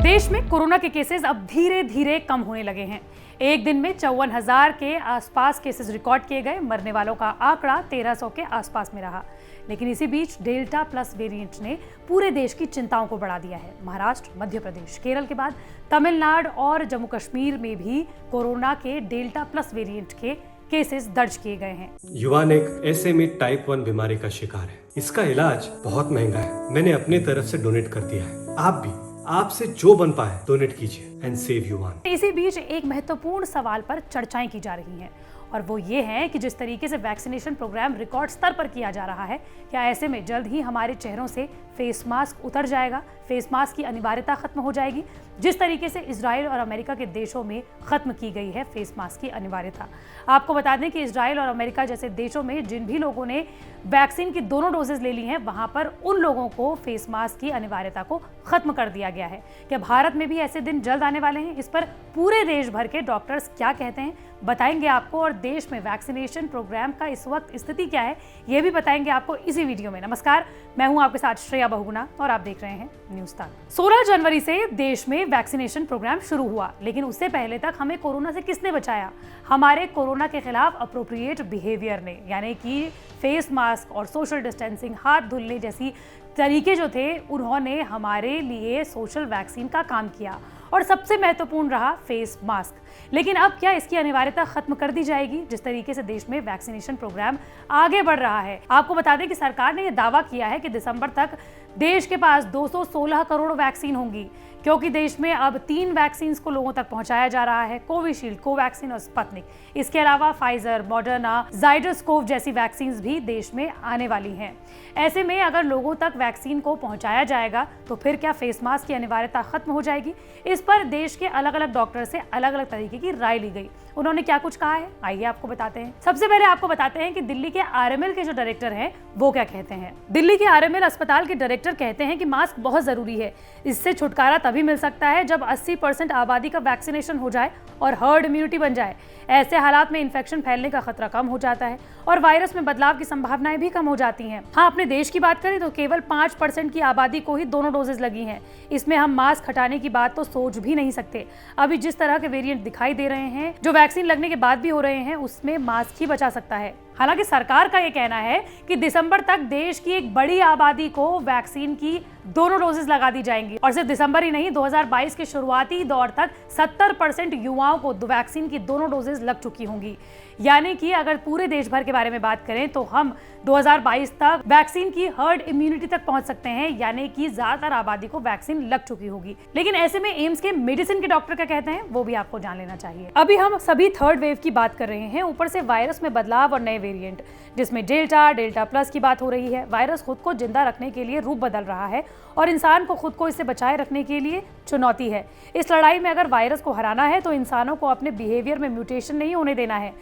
देश में कोरोना के केसेस अब धीरे धीरे कम होने लगे हैं। एक दिन में 54,000 के आसपास केसेस रिकॉर्ड किए गए। मरने वालों का आंकड़ा 1300 के आसपास में रहा। लेकिन इसी बीच डेल्टा प्लस वेरिएंट ने पूरे देश की चिंताओं को बढ़ा दिया है। महाराष्ट्र, मध्य प्रदेश, केरल के बाद तमिलनाडु और जम्मू कश्मीर में भी कोरोना के डेल्टा प्लस वेरिएंट के केसेस दर्ज किए गए हैं। युवान एक SMA टाइप 1 बीमारी का शिकार है। इसका इलाज बहुत महंगा है। मैंने अपनी तरफ से डोनेट कर दिया है। आप भी आपसे जो बन पाए डोनेट कीजिए एंड सेव युवान। इसी बीच एक महत्वपूर्ण सवाल पर चर्चाएं की जा रही हैं और वो ये है कि जिस तरीके से वैक्सीनेशन प्रोग्राम रिकॉर्ड स्तर पर किया जा रहा है, क्या ऐसे में जल्द ही हमारे चेहरों से फेस मास्क उतर जाएगा? फेस मास्क की अनिवार्यता खत्म हो जाएगी, जिस तरीके से इजराइल और अमेरिका के देशों में खत्म की गई है फेस मास्क की अनिवार्यता। आपको बता दें कि इजराइल और अमेरिका जैसे देशों में जिन भी लोगों ने वैक्सीन की दोनों डोजेज ले ली हैं, वहां पर उन लोगों को फेस मास्क की अनिवार्यता को खत्म कर दिया गया है। क्या भारत में भी ऐसे दिन जल्द आने वाले हैं? इस पर पूरे देश भर के डॉक्टर्स क्या कहते हैं बताएंगे आपको, और देश में वैक्सीनेशन प्रोग्राम का इस वक्त स्थिति क्या है ये भी बताएंगे आपको इसी वीडियो में। नमस्कार, मैं हूं आपके साथ श्रेया बहुगुणा और आप देख रहे हैं न्यूज़ तक। 16 जनवरी से देश में वैक्सीनेशन प्रोग्राम शुरू हुआ, लेकिन उससे पहले तक हमें कोरोना से किसने बचाया? हमारे कोरोना के खिलाफ अप्रोप्रिएट बिहेवियर ने, यानी कि फेस मास्क और सोशल डिस्टेंसिंग, हाथ धुलने जैसी तरीके जो थे, उन्होंने हमारे लिए सोशल वैक्सीन का काम किया और सबसे महत्वपूर्ण रहा फेस मास्क। लेकिन अब क्या इसकी अनिवार्यता खत्म कर दी जाएगी? जिस तरीके से देश में वैक्सीनेशन प्रोग्राम आगे बढ़ रहा है, आपको बता दें कि सरकार ने यह दावा किया है कि दिसंबर तक देश के पास 216 करोड़ वैक्सीन होंगी, क्योंकि देश में अब 3 वैक्सीन को लोगों तक पहुंचाया जा रहा है, कोविशील्ड, कोवैक्सीन और स्पुतनिक। इसके अलावा फाइजर, मॉडर्ना, जाइडस कोव जैसी वैक्सीन भी देश में आने वाली हैं। ऐसे में अगर लोगों तक वैक्सीन को पहुंचाया जाएगा तो फिर क्या फेस मास्क की अनिवार्यता खत्म हो जाएगी? इस पर देश के अलग अलग डॉक्टर से अलग अलग तरीके की राय ली गई। उन्होंने क्या कुछ कहा है, आइए आपको बताते हैं। सबसे पहले आपको बताते हैं कि दिल्ली के RML के जो डायरेक्टर हैं वो क्या कहते हैं। दिल्ली के RML अस्पताल के डायरेक्टर कहते हैं कि मास्क बहुत जरूरी है। इससे छुटकारा तभी मिल सकता है जब 80% आबादी का वैक्सीनेशन हो जाए और हर्ड इम्यूनिटी बन जाए। ऐसे हालात में इन्फेक्शन फैलने का खतरा कम हो जाता है और वायरस में बदलाव की संभावनाएं भी कम हो जाती हैं। हाँ, अपने देश की बात करें तो केवल 5% की आबादी को ही दोनों डोजेज लगी हैं। इसमें हम मास्क हटाने की बात तो सोच भी नहीं सकते। अभी जिस तरह के वेरिएंट दिखाई दे रहे हैं, जो वैक्सीन लगने के बाद भी हो रहे हैं, उसमें मास्क ही बचा सकता है। हालांकि सरकार का ये कहना है कि दिसंबर तक देश की एक बड़ी आबादी को वैक्सीन की दोनों डोजेज लगा दी जाएंगी और सिर्फ दिसंबर ही नहीं, 2022 के शुरुआती दौर तक 70% युवाओं को वैक्सीन की दोनों डोजेज लग चुकी होंगी। यानी कि अगर पूरे देश भर के बारे में बात करें तो हम 2022 तक वैक्सीन की हर्ड इम्यूनिटी तक पहुंच सकते हैं, यानी कि ज्यादातर आबादी को वैक्सीन लग चुकी होगी। लेकिन ऐसे में एम्स के मेडिसिन के डॉक्टर क्या कहते हैं वो भी आपको जान लेना चाहिए। अभी हम सभी थर्ड वेव की बात कर रहे हैं, ऊपर से वायरस में बदलाव और नए वेरिएंट, जिसमें डेल्टा प्लस की बात हो रही है। वायरस खुद को जिंदा रखने के लिए रूप बदल रहा है और इंसान को खुद को इससे बचाए रखने के लिए चुनौती है। इस लड़ाई में अगर वायरस को हराना है तो इंसानों को अपने बिहेवियर में म्यूटेशन नहीं होने देना है।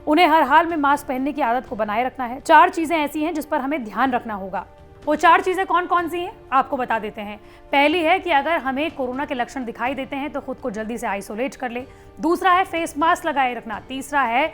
उन्हें हर हाल में मास्क पहनने की आदत को बनाए रखना है। 4 चीजें ऐसी हैं जिस पर हमें ध्यान रखना होगा। वो 4 चीजें कौन कौन सी हैं आपको बता देते हैं। पहली है कि अगर हमें कोरोना के लक्षण दिखाई देते हैं तो खुद को जल्दी से आइसोलेट कर ले। दूसरा है फेस मास्क लगाए रखना। तीसरा है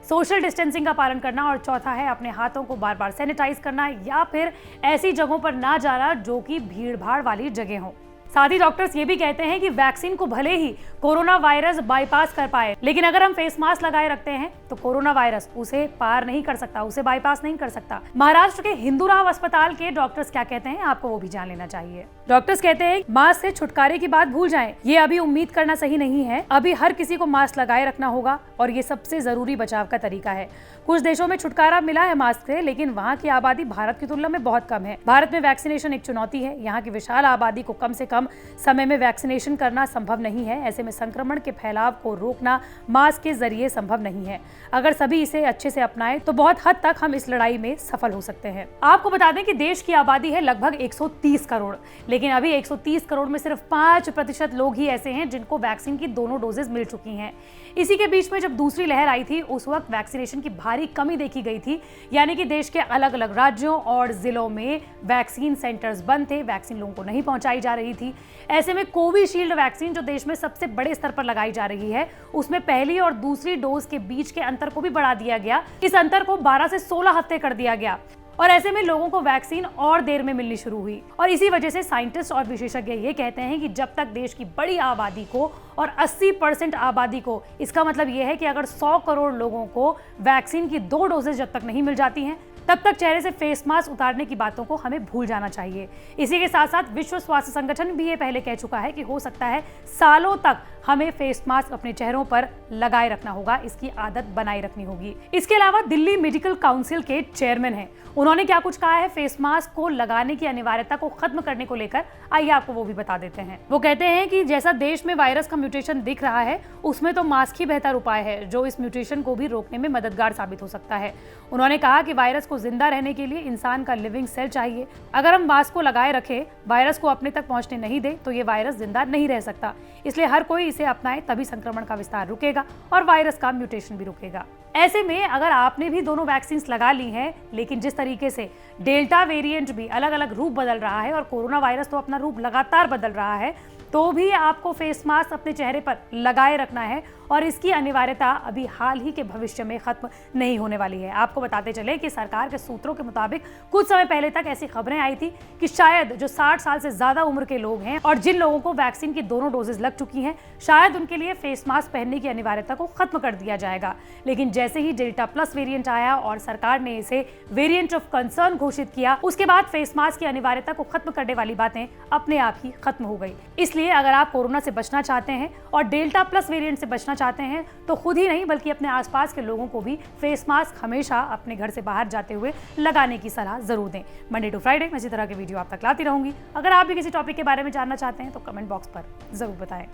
सोशल डिस्टेंसिंग का पालन करना और चौथा है अपने हाथों को बार बार सैनिटाइज करना या फिर ऐसी जगहों पर ना जाना जो कि भीड़ भाड़ वाली जगह हो। साथ ही डॉक्टर्स ये भी कहते हैं कि वैक्सीन को भले ही कोरोना वायरस बाईपास कर पाए, लेकिन अगर हम फेस मास्क लगाए रखते हैं तो कोरोना वायरस उसे पार नहीं कर सकता, उसे बाईपास नहीं कर सकता। महाराष्ट्र के हिंदूराव अस्पताल के डॉक्टर्स क्या कहते हैं आपको वो भी जान लेना चाहिए। डॉक्टर्स कहते हैं मास्क से छुटकारे की बात भूल जाएं, ये अभी उम्मीद करना सही नहीं है। अभी हर किसी को मास्क लगाए रखना होगा और ये सबसे जरूरी बचाव का तरीका है। कुछ देशों में छुटकारा मिला है मास्क से, लेकिन वहाँ की आबादी भारत की तुलना में बहुत कम है। भारत में वैक्सीनेशन एक चुनौती है। यहाँ की विशाल आबादी को कम से कम समय में वैक्सीनेशन करना संभव नहीं है। ऐसे में संक्रमण के फैलाव को रोकना मास्क के जरिए संभव नहीं है। अगर सभी इसे अच्छे से अपनाएं तो बहुत हद तक हम इस लड़ाई में सफल हो सकते हैं। आपको बता दें कि देश की आबादी है लगभग 130 करोड़, लेकिन अभी 130 करोड़ में सिर्फ 5% लोग ही ऐसे हैं जिनको वैक्सीन की दोनों डोजेज मिल चुकी हैं। इसी के बीच में जब दूसरी लहर आई थी उस वक्त वैक्सीनेशन की भारी कमी देखी गई थी, यानी कि देश के अलग अलग राज्यों और जिलों में वैक्सीन सेंटर्स बंद थे, वैक्सीन लोगों को नहीं पहुंचाई जा रही थी। ऐसे में कोविशील्ड वैक्सीन जो देश में सबसे बड़े स्तर पर लगाई जा रही है, उसमें पहली और दूसरी डोज के बीच के अंतर को भी बढ़ा दिया गया। इस अंतर को 12 से 16 हफ्ते कर दिया गया। और ऐसे में लोगों को वैक्सीन और देर में मिलनी शुरू हुई। और इसी वजह से साइंटिस्ट और विशेषज्ञ ये कहते हैं कि जब तक देश की बड़ी आबादी को और 80% आबादी को, इसका मतलब ये है कि अगर 100 करोड़ लोगों को वैक्सीन की 2 डोजेज जब तक नहीं मिल जाती हैं, तब तक चेहरे से फेस मास्क उतारने की बातों को हमें भूल जाना चाहिए। इसी के साथ साथ विश्व स्वास्थ्य संगठन भी ये पहले कह चुका है कि हो सकता है सालों तक हमें फेस मास्क अपने चेहरों पर लगाए रखना होगा, इसकी आदत बनाए रखनी होगी। इसके अलावा दिल्ली मेडिकल काउंसिल के चेयरमैन हैं, उन्होंने क्या कुछ कहा है फेस मास्क को लगाने की अनिवार्यता को खत्म करने को लेकर, आइए आपको वो भी बता देते हैं। वो कहते हैं कि जैसा देश में वायरस का म्यूटेशन दिख रहा है, उसमें तो मास्क ही बेहतर उपाय है जो इस म्यूटेशन को भी रोकने में मददगार साबित हो सकता है। उन्होंने कहा कि वायरस को जिंदा रहने के लिए इंसान का लिविंग सेल चाहिए। अगर हम मास्क को लगाए रखें, वायरस को अपने तक पहुंचने नहीं दे, तो ये वायरस जिंदा नहीं रह सकता। इसलिए हर कोई इसे अपनाए, तभी संक्रमण का विस्तार रुकेगा और वायरस का म्यूटेशन भी रुकेगा। ऐसे में अगर आपने भी दोनों वैक्सीन लगा ली हैं, लेकिन जिस तरीके से डेल्टा वेरिएंट भी अलग अलग रूप बदल रहा है और कोरोना वायरस तो अपना रूप लगातार बदल रहा है, तो भी आपको फेस मास्क अपने चेहरे पर लगाए रखना है और इसकी अनिवार्यता अभी हाल ही के भविष्य में खत्म नहीं होने वाली है। आपको बताते चले कि सरकार के सूत्रों के मुताबिक कुछ समय पहले तक ऐसी खबरें आई थी कि शायद जो 60 साल से ज्यादा उम्र के लोग हैं और जिन लोगों को वैक्सीन की दोनों डोजेज लग चुकी हैं, शायद उनके लिए फेस मास्क पहनने की अनिवार्यता को खत्म कर दिया जाएगा। लेकिन जैसे ही डेल्टा प्लस वेरिएंट आया और सरकार ने इसे वेरिएंट ऑफ कंसर्न घोषित किया, उसके बाद फेस मास्क की अनिवार्यता को खत्म करने वाली बातें अपने आप ही खत्म हो गई। इसलिए अगर आप कोरोना से बचना चाहते हैं और डेल्टा प्लस वेरिएंट से बचना चाहते हैं, तो खुद ही नहीं बल्कि अपने आसपास के लोगों को भी फेस मास्क हमेशा अपने घर से बाहर जाते हुए लगाने की सलाह जरूर दें। मंडे टू फ्राइडे मैं इसी तरह के वीडियो आप तक लाती रहूंगी। अगर आप भी किसी टॉपिक के बारे में जानना चाहते हैं तो कमेंट बॉक्स पर जरूर बताएं।